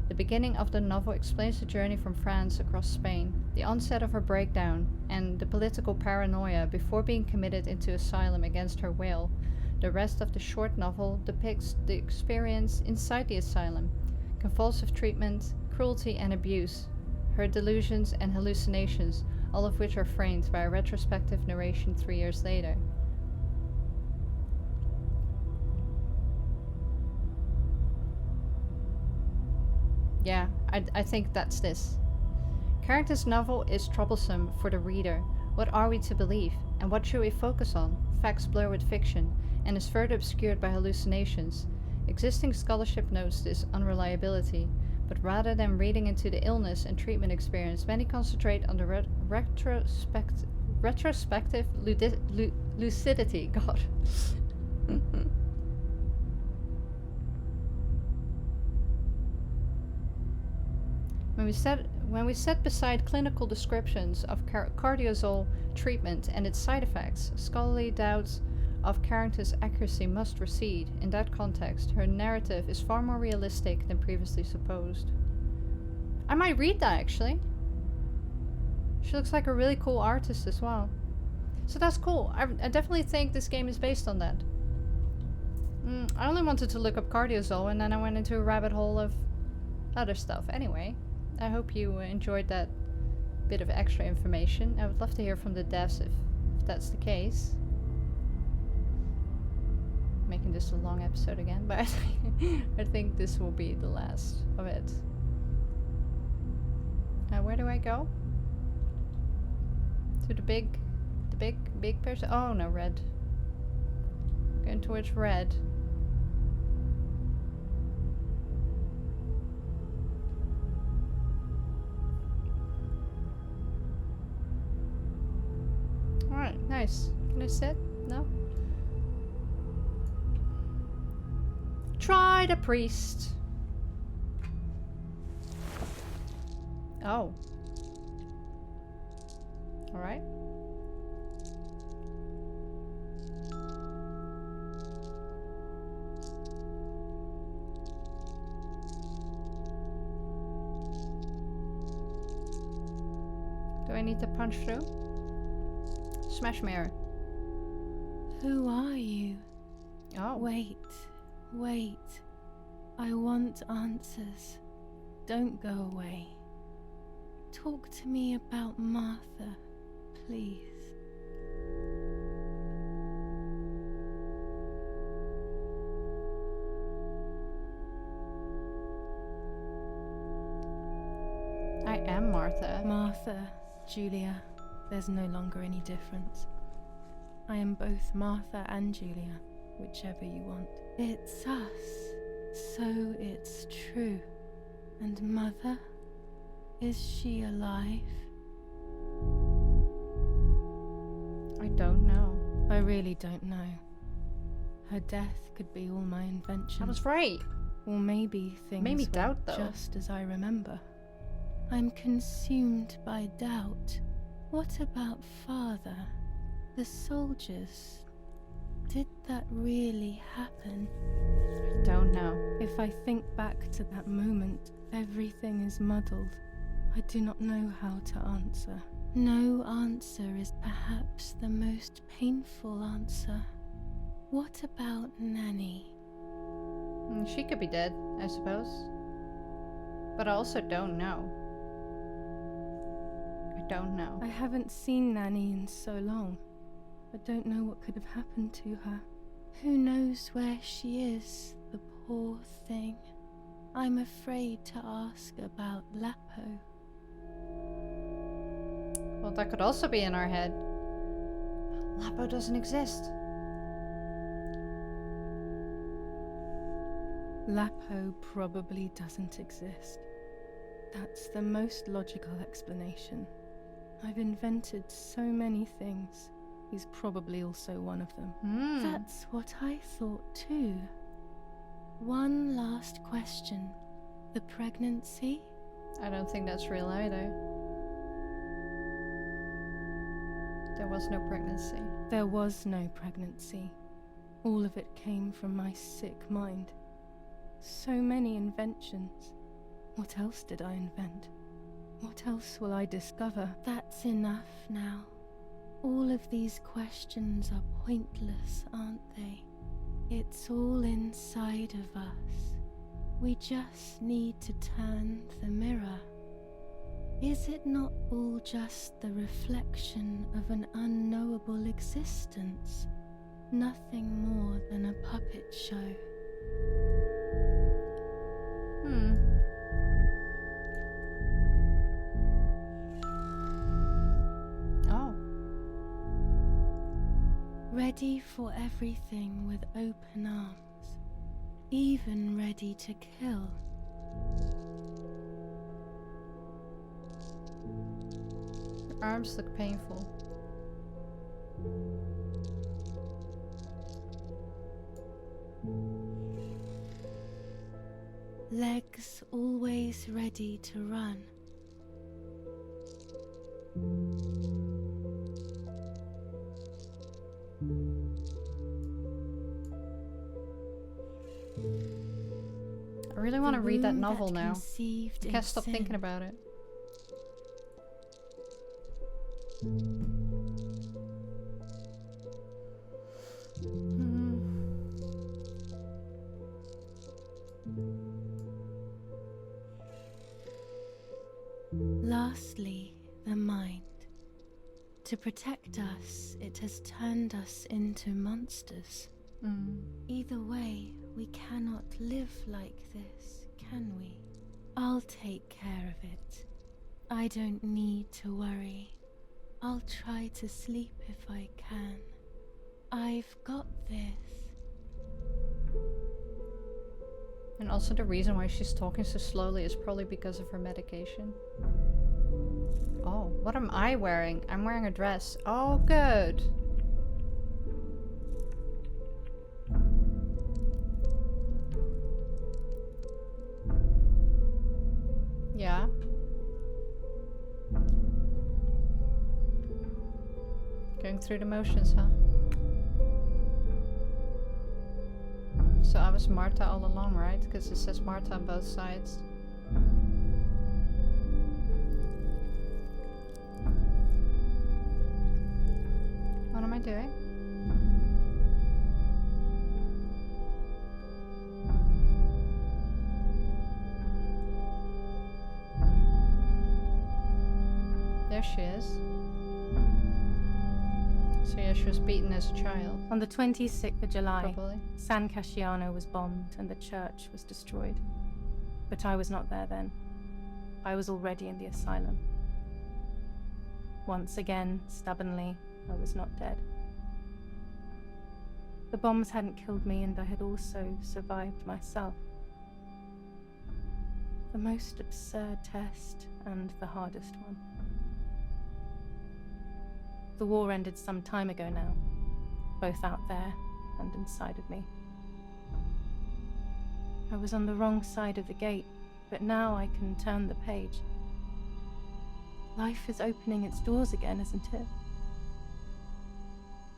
The beginning of the novel explains the journey from France across Spain, the onset of her breakdown, and the political paranoia before being committed into asylum against her will. The rest of the short novel depicts the experience inside the asylum, convulsive treatment, cruelty and abuse, her delusions and hallucinations, all of which are framed by a retrospective narration 3 years later. Yeah, I think that's this. Carrington's novel is troublesome for the reader, What are we to believe? And what should we focus on? Facts blur with fiction, and is further obscured by hallucinations. Existing scholarship notes this unreliability, but rather than reading into the illness and treatment experience, many concentrate on the retrospective lucidity. God. When we set beside clinical descriptions of cardiazole treatment and its side effects, scholarly doubts of Carrington's accuracy must recede. In that context, her narrative is far more realistic than previously supposed. I might read that, actually. She looks like a really cool artist as well. So that's cool. I definitely think this game is based on that. I only wanted to look up cardiazole, and then I went into a rabbit hole of other stuff. Anyway, I hope you enjoyed that bit of extra information. I would love to hear from the devs if that's the case. Making this a long episode again, but I think this will be the last of it. Where do I go? To the big person? Oh no, red. Going towards red. Alright, nice. Can I sit? No? Try the priest. Oh. Alright. Do I need to punch through? Smash mirror. Who are you? Oh. Wait. I want answers. Don't go away. Talk to me about Martha, please. I am Martha. Martha, Julia, there's no longer any difference. I am both Martha and Julia, whichever you want. It's us, so it's true. And Mother? Is she alive? I don't know. I really don't know. Her death could be all my invention. I was right. Or maybe things Made me were doubt, though. just as I remember. I'm consumed by doubt. What about Father? The soldiers? Did that really happen? I don't know. If I think back to that moment, everything is muddled. I do not know how to answer. No answer is perhaps the most painful answer. What about Nanny? She could be dead, I suppose. But I also don't know. I don't know. I haven't seen Nanny in so long. I don't know what could have happened to her. Who knows where she is, the poor thing. I'm afraid to ask about Lapo. Well, that could also be in our head. Lapo doesn't exist. Lapo probably doesn't exist. That's the most logical explanation. I've invented so many things. He's probably also one of them. That's what I thought too. One last question. The pregnancy? I don't think that's real either. There was no pregnancy. There was no pregnancy. All of it came from my sick mind. So many inventions. What else did I invent? What else will I discover? That's enough now. All of these questions are pointless, aren't they? It's all inside of us. We just need to turn the mirror. Is it not all just the reflection of an unknowable existence? Nothing more than a puppet show. Oh. ready for everything with open arms, even ready to kill. Your arms look painful. Legs always ready to run. I really want to read that womb novel that now. conceived I in can't stop sin. thinking about it. Lastly, the mind. To protect us, it has turned us into monsters. Either way, we cannot live like this, can we? I'll take care of it. I don't need to worry. I'll try to sleep if I can. I've got this. And also the reason why she's talking so slowly is probably because of her medication. Oh, what am I wearing? I'm wearing a dress. Oh, good. Yeah. Going through the motions, huh? So I was Martha all along, right? Because it says Martha on both sides. What am I doing? There she is. So yeah, she was beaten as a child. On the 26th of July, Probably. San Casciano was bombed and the church was destroyed. But I was not there then. I was already in the asylum. Once again, stubbornly, I was not dead. The bombs hadn't killed me, and I had also survived myself. The most absurd test and the hardest one. The war ended some time ago now, both out there and inside of me. I was on the wrong side of the gate, but now I can turn the page. Life is opening its doors again, isn't it?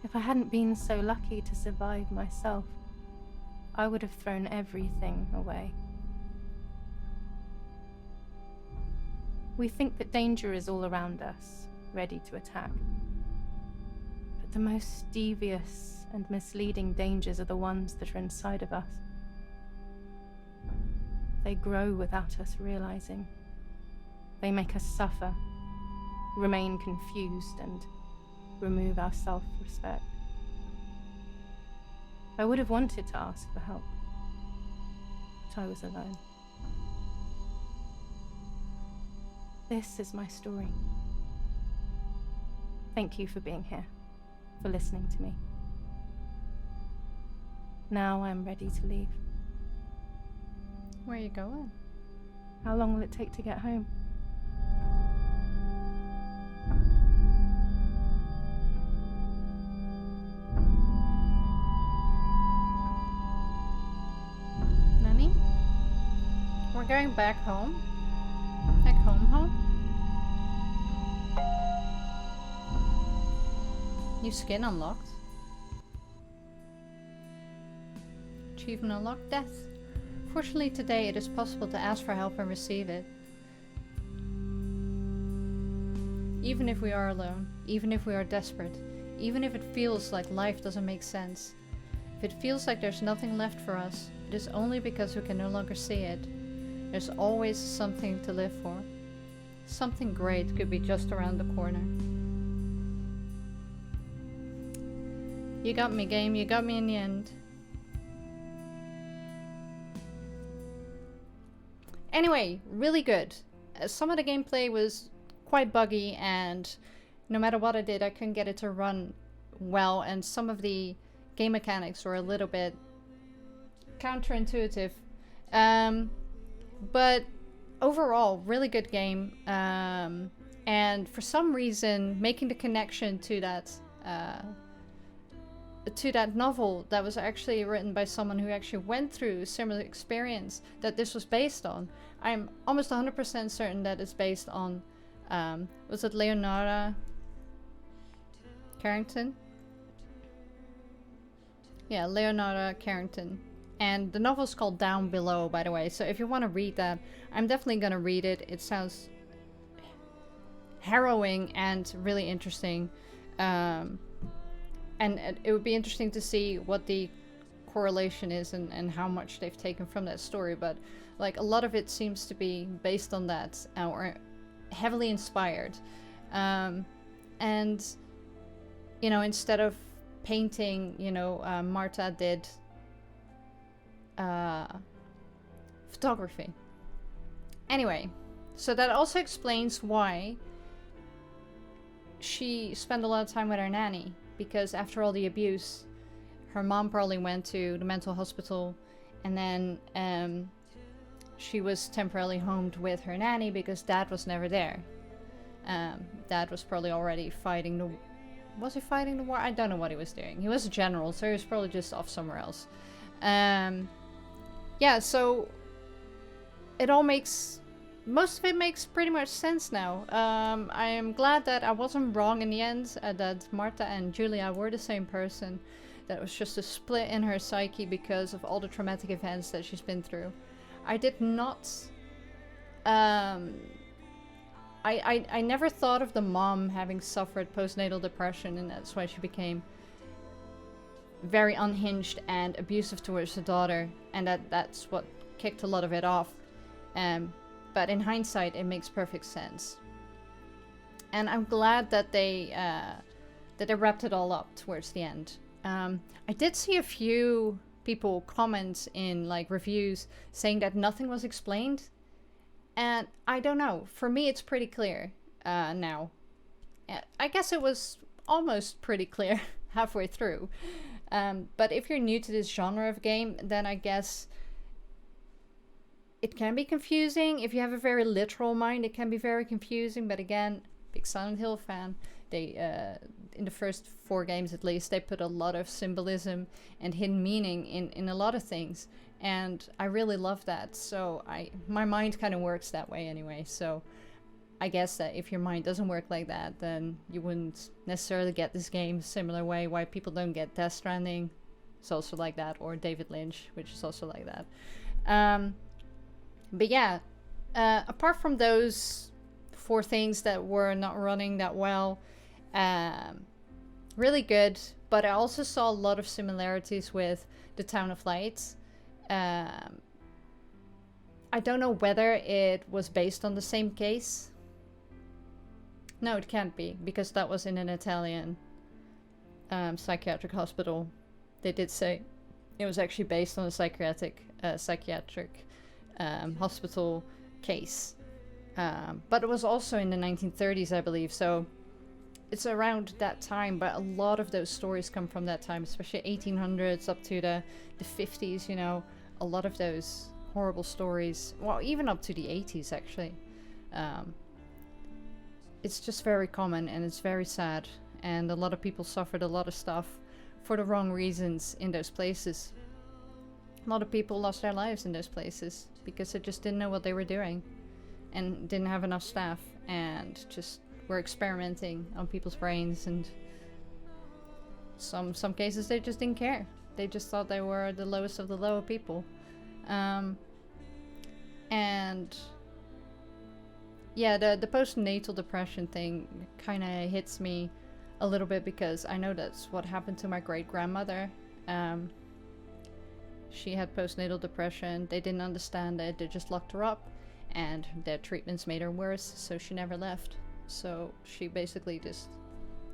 If I hadn't been so lucky to survive myself, I would have thrown everything away. We think that danger is all around us, ready to attack. But the most devious and misleading dangers are the ones that are inside of us. They grow without us realizing. They make us suffer, remain confused, and remove our self-respect. I would have wanted to ask for help, but I was alone. This is my story. Thank you for being here, for listening to me. Now I'm ready to leave. Where are you going? How long will it take to get home? Nanny? We're going back home? Back home? New skin unlocked. Achievement unlocked. Death. Fortunately today it is possible to ask for help and receive it. Even if we are alone, even if we are desperate, even if it feels like life doesn't make sense. If it feels like there's nothing left for us, it is only because we can no longer see it. There's always something to live for. Something great could be just around the corner. You got me, game. You got me in the end. Anyway, really good. Some of the gameplay was quite buggy, and no matter what I did, I couldn't get it to run well, and some of the game mechanics were a little bit counterintuitive. But overall, really good game. And for some reason, making the connection to that novel that was actually written by someone who actually went through a similar experience that this was based on. I'm almost 100% certain that it's based on, was it Leonora Carrington? Yeah, Leonora Carrington. And the novel's called Down Below, by the way. So if you want to read that, I'm definitely going to read it. It sounds harrowing and really interesting. And it would be interesting to see what the correlation is and how much they've taken from that story. But like a lot of it seems to be based on that or heavily inspired. And, you know, instead of painting, you know, Marta did photography. Anyway, so that also explains why she spent a lot of time with her nanny, because after all the abuse, her mom probably went to the mental hospital, and then she was temporarily homed with her nanny because dad was never there. Dad was probably already fighting the... Was he fighting the war? I don't know what he was doing. He was a general, so he was probably just off somewhere else. Yeah, so it all makes... Most of it makes pretty much sense now. I am glad that I wasn't wrong in the end, that Marta and Julia were the same person. That was just a split in her psyche because of all the traumatic events that she's been through. I did not... I never thought of the mom having suffered postnatal depression, and that's why she became very unhinged and abusive towards the daughter, and that's what kicked a lot of it off. But in hindsight, it makes perfect sense. And I'm glad that they wrapped it all up towards the end. I did see a few people comment in like reviews saying that nothing was explained. And I don't know. For me, it's pretty clear now. I guess it was almost pretty clear halfway through. But if you're new to this genre of game, then I guess it can be confusing. If you have a very literal mind, it can be very confusing. But again, big Silent Hill fan. They, in the first 4 games at least, they put a lot of symbolism and hidden meaning in a lot of things. And I really love that. So my mind kind of works that way anyway. So I guess that if your mind doesn't work like that, then you wouldn't necessarily get this game a similar way. Why people don't get Death Stranding, it's also like that. Or David Lynch, which is also like that. But yeah, apart from those 4 things that were not running that well, really good. But I also saw a lot of similarities with the Town of Light. I don't know whether it was based on the same case. No, it can't be, because that was in an Italian psychiatric hospital. They did say it was actually based on a psychiatric hospital case. But it was also in the 1930s, I believe, so it's around that time, but a lot of those stories come from that time, especially 1800s up to the 50s, you know. A lot of those horrible stories, well, even up to the 80s, actually. It's just very common, and it's very sad, and a lot of people suffered a lot of stuff for the wrong reasons in those places. A lot of people lost their lives in those places because they just didn't know what they were doing and didn't have enough staff and just were experimenting on people's brains, and some cases they just didn't care. They just thought they were the lowest of the low people. And yeah, the postnatal depression thing kind of hits me a little bit because I know that's what happened to my great-grandmother. She had postnatal depression. They didn't understand it. They just locked her up, and their treatments made her worse, so she never left. So she basically just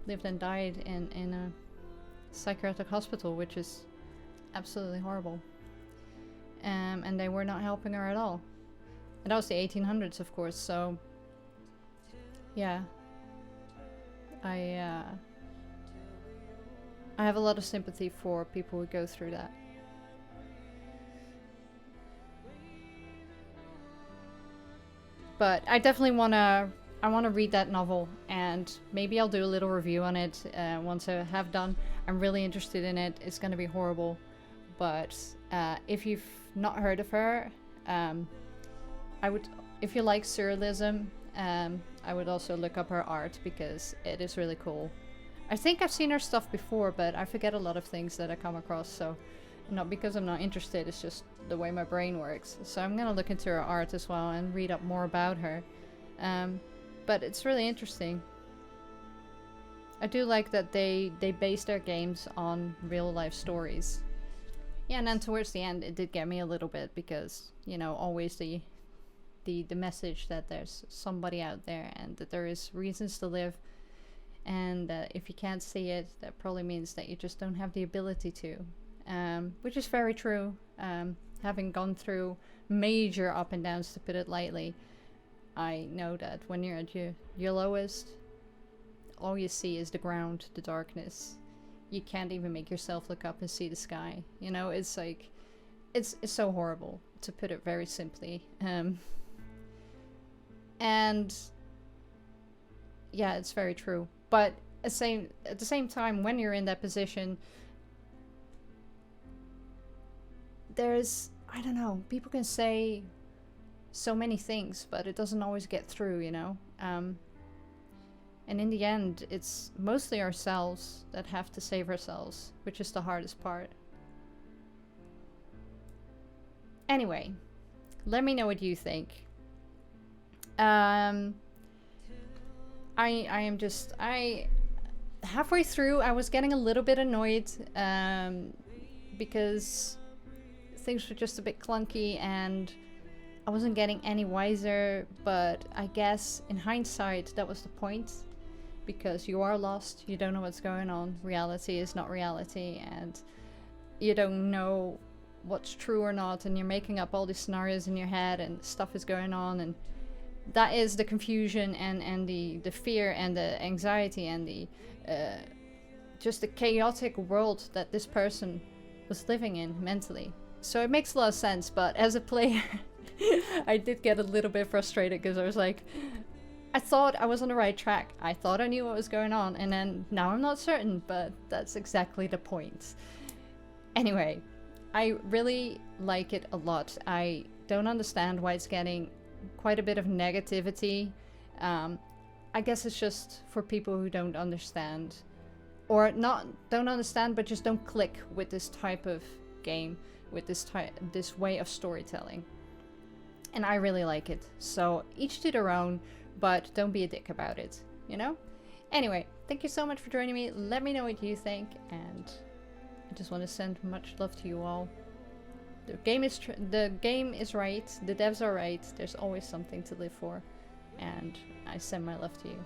lived and died in a psychiatric hospital, which is absolutely horrible. And they were not helping her at all. And that was the 1800s, of course, so yeah. I have a lot of sympathy for people who go through that. But I definitely I want to read that novel, and maybe I'll do a little review on it once I have done. I'm really interested in it. It's going to be horrible, but if you've not heard of her, I would, if you like surrealism, I would also look up her art because it is really cool. I think I've seen her stuff before, but I forget a lot of things that I come across, so not because I'm not interested, it's just the way my brain works. So I'm gonna look into her art as well and read up more about her. But it's really interesting. I do like that they base their games on real life stories. Yeah, and then towards the end it did get me a little bit because, you know, always the message that there's somebody out there and that there is reasons to live, and that if you can't see it, that probably means that you just don't have the ability to. Which is very true. Having gone through major up and downs, to put it lightly, I know that when you're at your lowest, all you see is the ground, the darkness. You can't even make yourself look up and see the sky. You know, it's like, it's so horrible, to put it very simply. And yeah, it's very true. But at the same time, when you're in that position, there's, I don't know, people can say so many things, but it doesn't always get through, you know? And in the end, it's mostly ourselves that have to save ourselves, which is the hardest part. Anyway, let me know what you think. Halfway through, I was getting a little bit annoyed, because things were just a bit clunky and I wasn't getting any wiser, but I guess in hindsight that was the point, because you are lost, you don't know what's going on, reality is not reality, and you don't know what's true or not, and you're making up all these scenarios in your head and stuff is going on, and that is the confusion and the fear and the anxiety and the just the chaotic world that this person was living in mentally. So it makes a lot of sense, but as a player I did get a little bit frustrated because I was like, I thought I was on the right track, I thought I knew what was going on, and then now I'm not certain, but that's exactly the point. Anyway, I really like it a lot. I don't understand why it's getting quite a bit of negativity. I guess it's just for people who don't understand, or don't understand, but just don't click with this type of game, with this way of storytelling. And I really like it. So each to their own, but don't be a dick about it, you know? Anyway, thank you so much for joining me. Let me know what you think, and I just want to send much love to you all. The game is right, the devs are right, there's always something to live for, and I send my love to you.